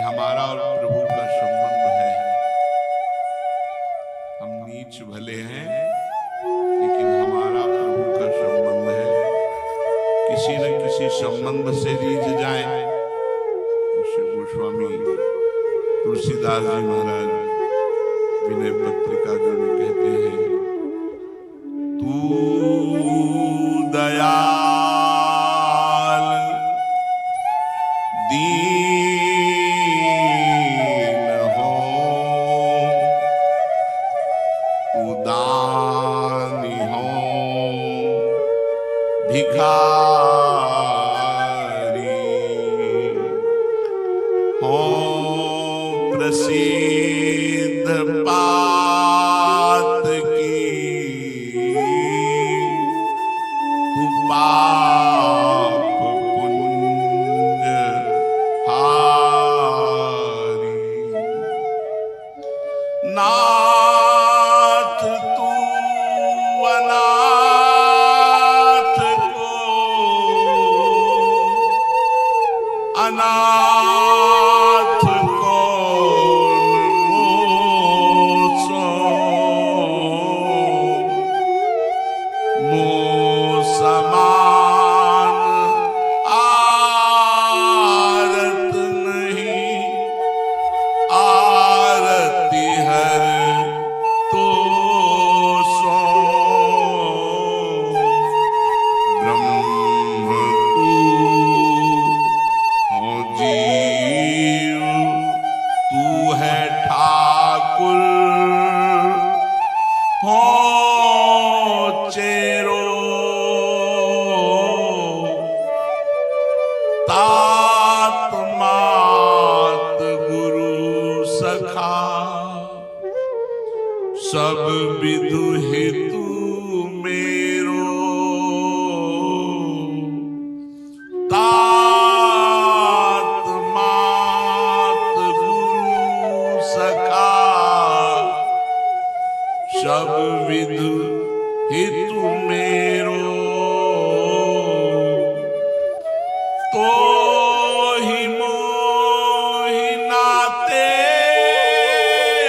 हमारा और प्रभु का संबंध है। हम नीच भले हैं लेकिन हमारा प्रभु का संबंध है। किसी न किसी संबंध से रीझ जाए। गोस्वामी तुलसीदास जी महाराज विनय पत्रिका जो में कहते हैं, तू दयाल दीन हो, तू दानी हो, भिखारी हो, प्रसिद्ध पात की तू पाप पुण्य हारी। नाथ तू अनाथ को अनाथ को मोसो समान आरत नहीं, आरती हर तो सो। ब्रह्म तू हो जीव, तू है ठाकुर हो चेरो, तात मात गुरु सखा, सब विधु हेतु मेरो। तात मात गुरु सखा, सब विधु हेतु मेरो। तो ही मोहि नाते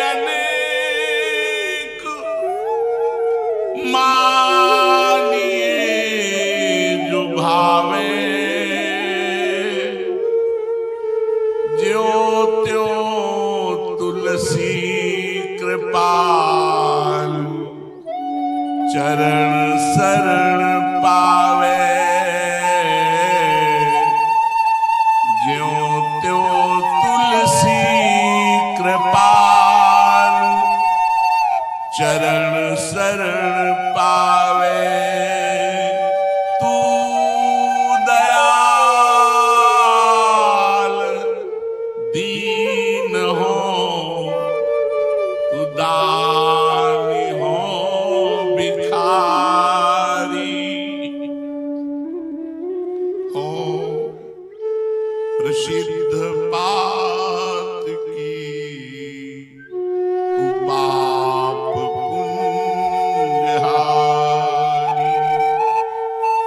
अनेक, मानिए जो भावे। ज्यो त्यों तुलसी कृपाल, चरण शरण पावे। ज्यों त्यों तुलसी कृपाल, चरण शरण पावे। तू दयाल दीन हो, तू दानी हो, भिखारी हो, प्रसिद्ध पात की तू पाप पुण्य हारी।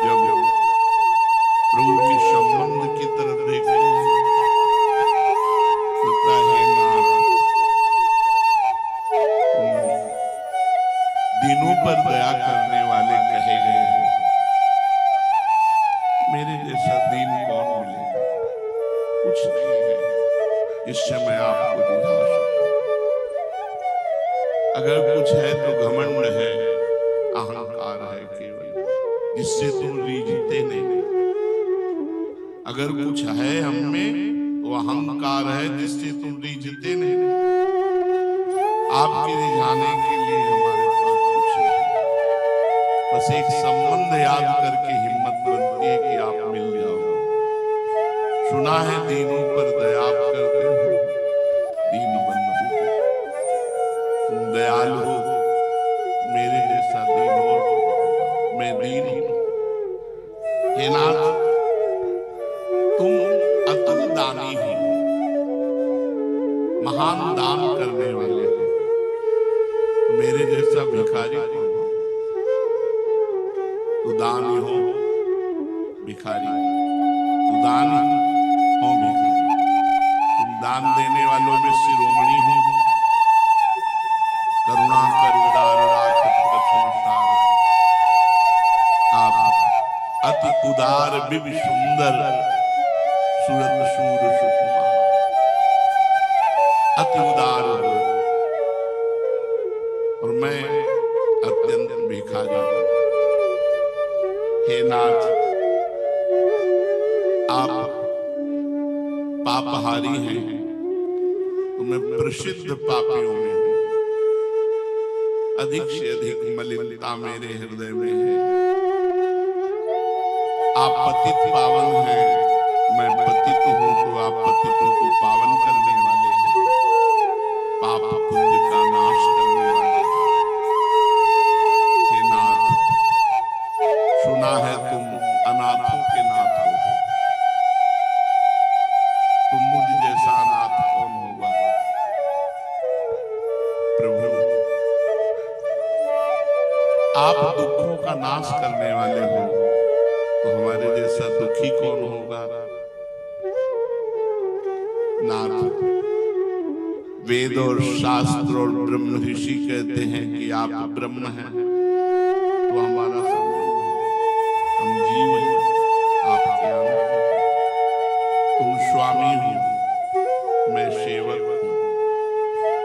जब प्रभु के संबंध की तरफ देखते हैं, लगता है नाथ दीनों पर दया करने वाले कहे गए हो। मेरे जैसा दीन कौन मिलेगा? कुछ नहीं है जिससे मैं आपको दिखा सकूं। अगर कुछ है तो घमंड है, अहंकार है केवल, जिससे तुम रीझते नहीं। अगर कुछ है हम में तो अहंकार है, जिससे तुम रीझते नहीं। आपके रिझाने के लिए हमारे पास कुछ नहीं, बस एक संबंध याद करके हिम्मत बनती है कि आप मिल जाओ। सुना है दीनों पर दया करते हो, दीन बंधु तुम दयाल हो। मेरे जैसा दीन और मैं दीन हूं। हे नाथ, तुम अतुल दानी हो, महान दान करने वाले हो। मेरे जैसा भिखारी कौन हो? तू दानी हो, भिखारी, तू दान हो, भिखारी। तुम दान दे हार बिब सुंदर सूरत शूर सुकुमार। अति उदार हो और मैं अत्यंत भिखारी हूं। हे नाथ, आप पापहारी हैं, तो मैं प्रसिद्ध पापियों में हूं। अधिक से अधिक मलिनता मेरे हृदय में है। आप पतित पावन हैं, मैं पतित हूं, तो आप पतितों को पावन करने वाले हैं, पाप पुण्य का नाश करने वाले हैं। हे नाथ, सुना है तुम अनाथों के नाथ हो, तुम मुझ जैसा अनाथ कौन होगा। प्रभु, आप दुखों का नाश करने वाले हो, तो हमारे जैसा दुखी कौन होगा। नाथ, वेद और शास्त्र और ब्रह्म ऋषि कहते हैं कि आप ब्रह्म हैं, तो हमारा संबंध है, हम जीव हैं, आप ज्ञान हैं। तुम स्वामी हो, मैं सेवक हूं।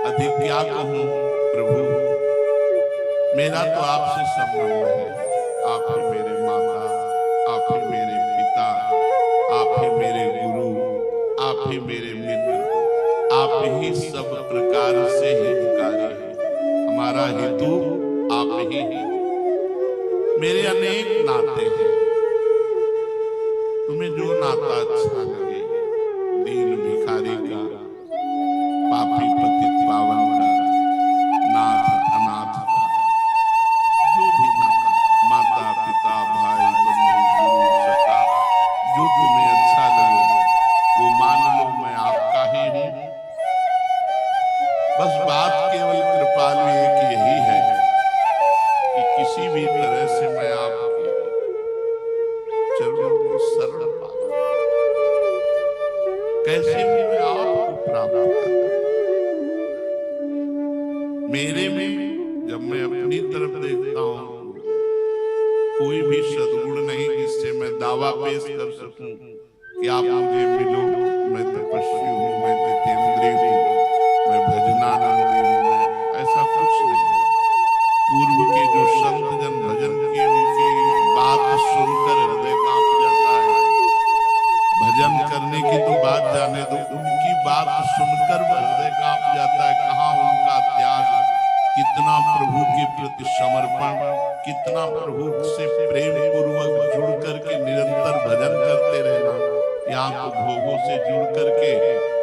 अधिक क्या कहूं प्रभु, मेरा तो आपसे संबंध है। आप ही मेरे माता, आप ही मेरे पिता, आप ही मेरे गुरु, आप ही मेरे मित्र, आप ही सब प्रकार से हितकारी हैं। हमारा हेतु आप ही हैं। मेरे अनेक नाते हैं, तुम्हें जो नाता अच्छा लगे, दीन भिखारी का, पापी पतित पावन का, नाथ अनाथ का, जो भी नाता, माता पिता भाई बंधु गुरु सखा, जो तुम्हें अच्छा लगे वो मान लो, मैं आपका ही हूं। बस बात केवल कृपालु एक यही है कि किसी भी तरह से मैं आपके चरणों को शरण पाऊं। कैसे भी मैं आपको प्राप्त करूं। मेरे में जब मैं अपनी तरफ देखता हूं, कोई भी सद्गुण नहीं जिससे मैं दावा पेश कर सकूं कि आप मुझे मिलो। मैं तपस्वी हूं, मैं जितेंद्रिय हूं, मैं भजनानंदी हूं, ऐसा कुछ नहीं। पूर्व के जो संत जन भजन किए, उनकी बात सुनकर हृदय कांप जाता है। भजन करने की तो बात जाने दो, उनकी बात सुनकर हृदय कांप जाता है। कहाँ उनका त्याग, कितना प्रभु के प्रति समर्पण, कितना प्रभु से प्रेम पूर्वक जुड़ करके निरंतर भजन करते रहना। यहाँ तो भोगों से जुड़ करके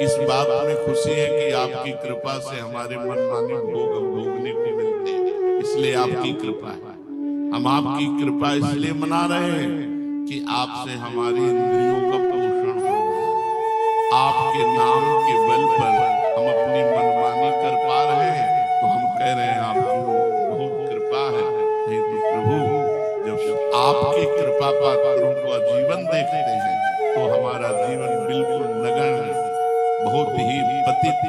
इस बात में खुशी है कि आपकी कृपा से हमारे मनमानी भोग भोगने को मिलते हैं, इसलिए आपकी कृपा है। हम आपकी कृपा इसलिए मना रहे हैं कि आपसे हमारी इंद्रियों का पोषण हो रहा है। आपके नाम के बल पर हम अपनी मनमानी कर पा रहे हैं, तो हम कह रहे हैं आपकी बहुत कृपा है। नहीं तो प्रभु, जब आपकी कृपा पात्रों को जीवन देखते हैं, तो हमारा जीवन बिल्कुल नगण्य, बहुत ही पतित,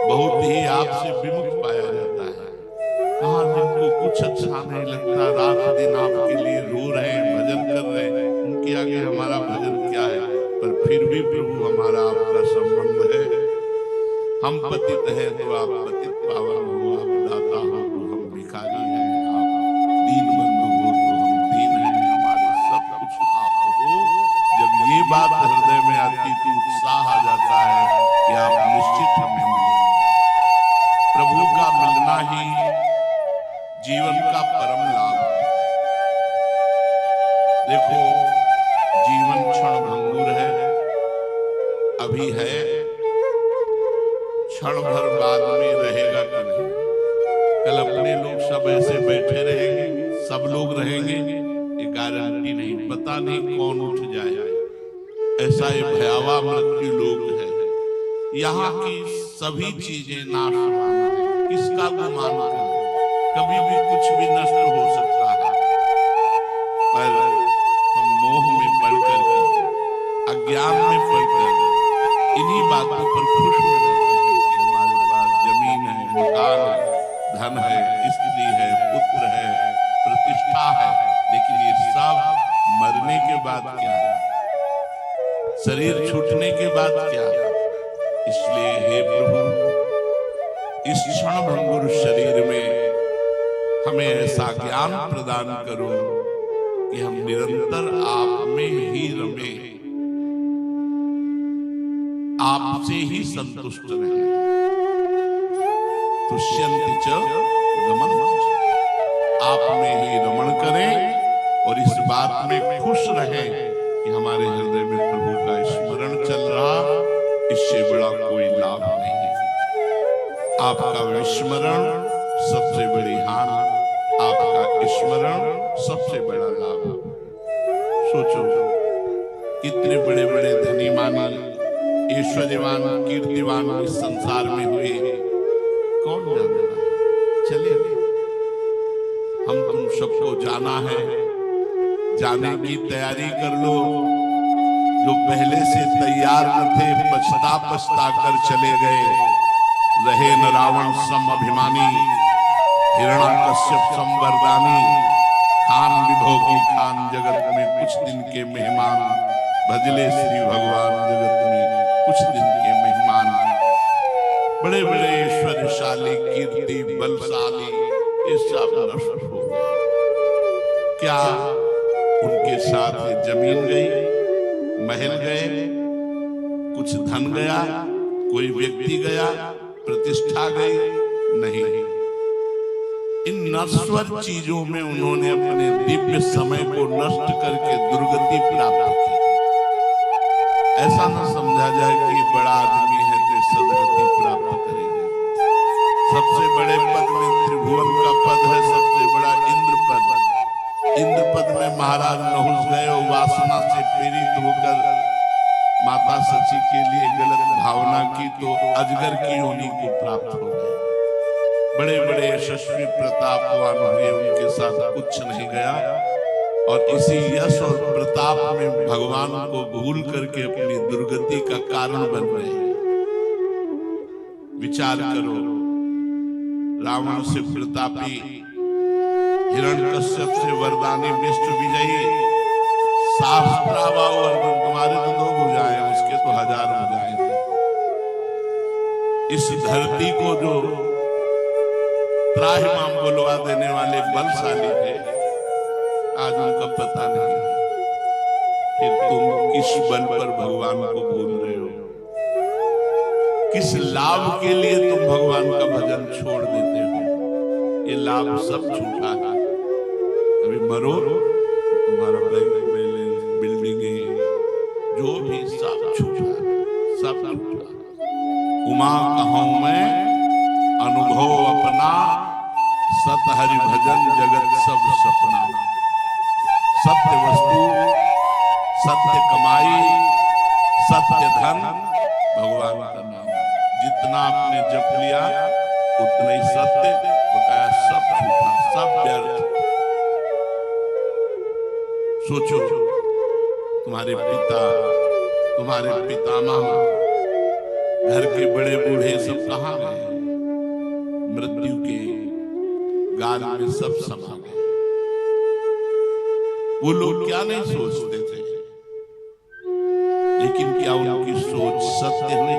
बहुत ही आपसे विमुख पाया जाता है। कहाँ जिनको कुछ अच्छा नहीं लगता, रात दिन आपके लिए रो रहे हैं, भजन कर रहे हैं, उनके आगे हमारा भजन क्या है। पर फिर भी प्रभु, हमारा आपका संबंध है। हम पतित हैं तो आप पतित पावन हो, आप दाता हो तो हम भिखारी हैं, आप दीन बंधु हो तो हम दीन हैं, हमारे सब कुछ आप हो। जब ये बात हृदय में आती तो उत्साह आ जाता है कि आप निश्चित हमें मिलेंगे। प्रभु का मिलना ही जीवन का परम लाभ है। देखो, जीवन क्षण भंगुर है, अभी है, क्षण भर बाद में रहेगा कि नहीं। कल अपने लोग सब ऐसे बैठे रहेंगे, सब लोग रहेंगे, ये गारंटी नहीं, पता नहीं कौन उठ जाए। ऐसा ये भयावह मृत्यु लोग है। यहाँ की सभी चीजें नाशवान है, किसका गुमान करें, कभी भी कुछ भी नष्ट हो सकता है। पर हम मोह में पड़कर के, अज्ञान में पड़कर इन्हीं बातों पर खुश हो जाते हैं कि हमारे पास जमीन है, मकान है, धन है, स्त्री है, पुत्र है, प्रतिष्ठा है, लेकिन ये सब मरने के बाद क्या, शरीर छूटने के बाद क्या। इसलिए हे प्रभु, इस क्षण भंगुर शरीर में हमें ऐसा ज्ञान प्रदान करो कि हम निरंतर आप में ही रमे, आपसे ही संतुष्ट रहें। तुष्यन्ति च गमन, आप में ही रमण करें और इस बात में खुश रहें कि हमारे हृदय में प्रभु का स्मरण चल रहा, इससे बड़ा कोई लाभ नहीं है। आपका विस्मरण सबसे बड़ी हान, आपका स्मरण सबसे बड़ा लाभ। सोचो, कितने बड़े बड़े धनी मानी, ऐश्वर्यवान, कीर्तिवान इस संसार में हुए, कौन जानता। चलिए, हम तुम सबको जाना है, जाने की तैयारी कर लो। जो पहले से तैयार न थे, पछता पछता कर चले गए। रहे न रावण सम अभिमानी, हिरण्याकश्यप सम वरदानी। खान विभोगी खान जगत में कुछ दिन के मेहमान, भजले श्री भगवान जगत में कुछ दिन के मेहमान। बड़े बड़े ऐश्वर्यशाली, कीर्ति बलशाली, ये सब नष्ट हो गए। क्या उनके साथ जमीन गई, महल गए, कुछ धन गया, कोई व्यक्ति गया, प्रतिष्ठा गई? नहीं। इन नश्वर चीजों में उन्होंने अपने दिव्य समय को नष्ट करके दुर्गति प्राप्त की। ऐसा न समझा जाए कि बड़ा आदमी है तो सदगति प्राप्त करेगा। सबसे बड़े पद में त्रिभुवन का पद है, सबसे बड़ा इंद्र पद। इंद्र पद में महाराज नहुस गए और वासना से पीड़ित होकर माता सची के लिए गलत भावना की तो अजगर की योनि को प्राप्त हो गए। बड़े बड़े यशस्वी प्रतापवान हुए, उनके साथ कुछ नहीं गया और इसी यश और प्रताप में भगवान को भूल करके अपनी दुर्गति का कारण बन गए। विचार करो, रावण से प्रतापी, हिरण्यकश्यप से वरदानी, विष्णु विजयी, सहस्त्राबाहु अर्जुन, तुम्हारे तो 2 भुजाएं, उसके तो 1000 भुजाएं थे। इस धरती को जो त्राहिमाम बुलवा देने वाले बलशाली थे, आज उनका पता नहीं। फिर तुम किस बल पर भगवान को भूल रहे हो? किस लाभ के लिए तुम भगवान का भजन छोड़ देते हो? ये लाभ सब झूठा है। अभी मरो तो तुम्हारा बैंक बैलेंस, बिल्डिंगें, जो भी सब झूठा, सब झूठा। उमा कहूं मैं अनुभव अपना, सत हरि भजन जगत सब सपना। सत्य वस्तु, सत्य कमाई, सत्य धन, भगवान का नाम। जितना आपने जप लिया उतना ही सत्य, बकाया सब झूठा, सब व्यर्थ। सोचो, तुम्हारे पिता, तुम्हारे पितामह, घर के बड़े बूढ़े सब कहां गए? मृत्यु के गाल में सब समा गए। वो लोग क्या नहीं सोचते थे, लेकिन क्या उनकी सोच सत्य हुई?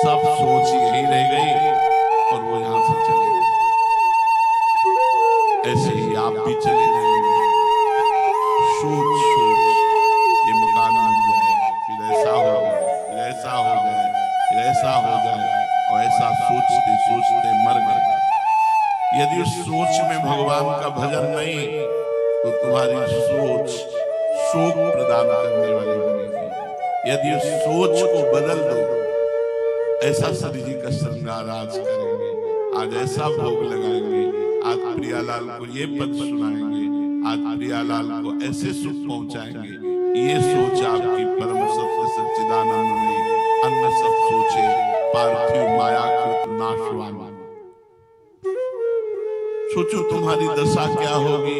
सब सोच यही रह गई और वो यहां से चले गए। ऐसे ही आप भी चले जाएंगे। सोच सोच ये मकान मिल जाए, फिर ऐसा हो जाए, फिर ऐसा हो जाए, फिर ऐसा हो जाए, और ऐसा सोचते सोचते मर गए। यदि उस सोच में भगवान का भजन नहीं तो तुम्हारी सोच शोक प्रदान करने वाली बनेगी। यदि उस सोच को बदल दो, ऐसा श्री जी का श्रृंगार आज करेंगे, आज ऐसा भोग लगाएंगे, आज प्रियालाल को ये पद सुनाएंगे, आज प्रियालाल को ऐसे सुख पहुंचाएंगे। ये सोच आपकी परम सत्य सच्चिदानंद में अन्य सब सोचे पार्थिव मायाकृत नाशवान। सोचो तुम्हारी दशा क्या होगी